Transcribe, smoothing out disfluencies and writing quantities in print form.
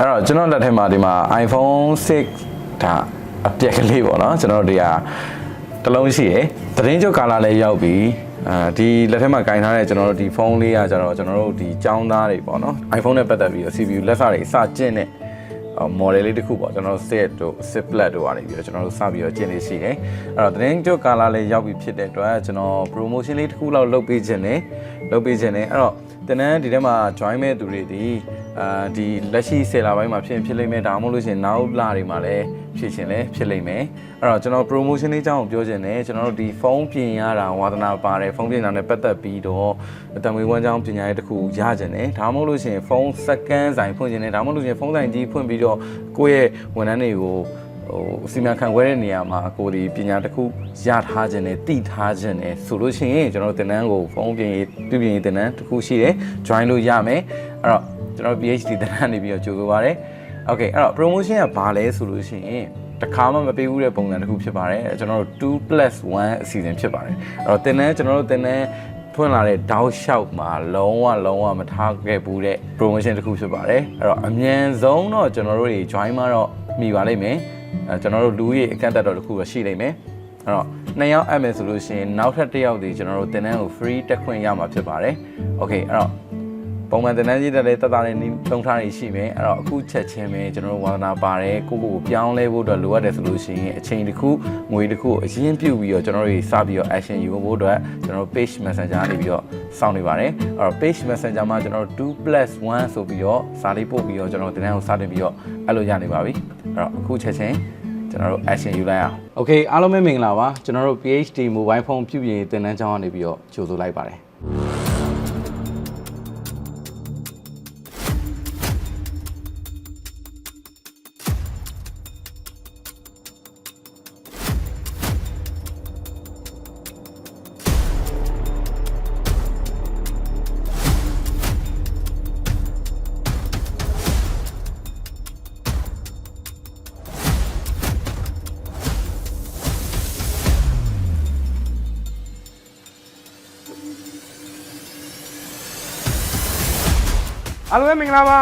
အဲ့တော့ကျွန်တော်လက်ထက်မှာဒီမှာ iPhone 6ဒါအပြက်ကလေးပေါ့နော်ကျွန်တော်တို့တလုံးရှိတယ်သတင်းကြုတ်ကာလာလည်းရောက်ပြီဒီလက်ထက်မှာကင်ထားတဲ့ကျွန်တော်တို့ဒီဖုန်းလေးကကျတော့ကျွန်တော်တို့ဒီចောင်းသားတွေပေါ့နော် iPhone နဲ့ပတ်သက်ပြီးတော့ CPU လက်စတွေအစကျင့်တဲ့ model လေးတစ်ခုပေါ့ကျွန်တော်တို့ set တို့ set plat တို့ကနေပြီးတော့ကျွန်တော်တို့စပြီးတော့ကျင့်နေရှိတယ်အဲ့တော့သတင်းကြုတ်ကာလာလည်းရောက်ပြီဖြစ်တဲ့အတွက်ကျွန်တော် promotion လေးတစ်ခုလောက်လုပ်ပေးခြင်းနဲ့အဲ့တော့တနန်းဒီထဲမှာ join မဲ့သူတွေဒီလက်ရှိ10လပိုင်းမှာဖြစ်လိမ့်မယ်ဒါမှမဟုတ်လို့ရှိရင်နောက်လတွေမှာလည်းဖြစ်လိမ့်မယ်အဲ့တော့ကျွန်တော် promotion လေးအကြောင်းကိုပြောချင်တယ်ကျွန်တော်တို့ဒီဖုန်းပြင်ရတာဝါသနာပါတယ်ဖုန်းပြင်တာနဲ့ပတ်သက်ပြီးတော့တံငွေဝမ်းကြောင်းပညာရေးတစ်ခုရချင်တယ်ဒါမှမဟုတ်လို့ရှိရင်ဖုန်းစက္ကန့်ဆိုင်ဖွင့်ချင်တယ်ဒါမှမဟုတ်လို့ရှိရင်ဖုန်းဆိုင်ကြီးဖွင့်ပြီးတော့ကိုယ့်ရဲ့ဝန်ထမ်းတွေကိုစီမံခန့်ခွဲတဲ့နေရာမှာကိုဒီပညာတစ်ခုရထားခြင်းနဲ့တည်ထားခြင်းနဲ့ဆိုလို့ရှိရင်ကျွန်တော်တင်နန်းကိုဖုန်းပြင်ရေးပြုပြင်ရေးတင်နန်းတစ်ခုရှိတယ် join လို့ရမယ်အဲ့တော့ကျွန်တော် PhD တင်နန်းနေပြီးတော့ကြိုဆိုပါရစေ Okay အဲ့တော့ promotion ကဘာလဲဆိုလို့ရှိရင်တခါမှမပေးဘူးတဲ့ပုံစံတစ်ခုဖြစ်ပါတယ်ကျွန်တော်တို့ 2+1 အစီအစဉ်ဖြစ်ပါတယ်အဲ့တော့တင်နန်းကျွန်တော်တို့တင်နန်းဖွင့်လာတဲ့တောက်လျှောက်မှာလုံးဝမထားခဲ့ဘူးတဲ့ promotion တစ်ခုဖြစ်ပါတယ်အဲ့တော့အမြန်ဆုံးတော့ကျွန်တော်တို့တွေ join မှာတော့မိပါလိမ့်မယ်ကျွန်တော်တို့လူကြီးအကန့်အသတ်တော်တစ်ခုပဲရှိလိမ့်မယ်အဲ့တော့2ယောက်အပ်မယ်ဆိုလို့ရှိရင်နောက်ထပ်1ယောက်ဒီကျွန်တော်တို့တင်နန်းကို free တက်ခွင့်ရမှာဖြစ်ပါတယ် Okay အဲ့တော့ပုံမှန်တင်နန်းကြီးတက်တဲ့တသားနဲ့တုံးထားနေရှိမယ်အဲ့တော့အခုချက်ချင်းပဲကျွန်တော်တို့ဝါသနာပါတယ်ကိုပြောင်းလဲဖို့အတွက်လိုအပ်တယ်ဆိုလို့ရှိရင်အချိန်တစ်ခုငွေတစ်ခုအရင်ပြုတ်ပြီးတော့ကျွန်တော်တို့စပြီးတော့ action ယူဖို့အတွက်ကျွန်တော်တို့ page messenger နေပြီးတော့စောင့်နေပါတယ်အဲ့တော့ page messenger မှာကျွန်တော်တို့ 2+1 ဆိုပြီးတော့စာလေးပို့ပြီးတော့ကျွန်တော်တို့တင်နန်းကိုစတင်ပြီးတော့အဲ့လိုရနေပါပြီအဲ့တော့အခုချက်ချင်းကျွန်တော်တို့ action ယူလိုက်အောင် Okay အားလုံးပဲမင်္ဂလာပါကျွန်တော်တို့ PhD mobile phone ပြုပြင်တင်နန်းကျောင်းကနေပြီးတော့ကြိုဆိုလိုက်ပါတယ်အားလုံးပဲမင်္ဂလာပါ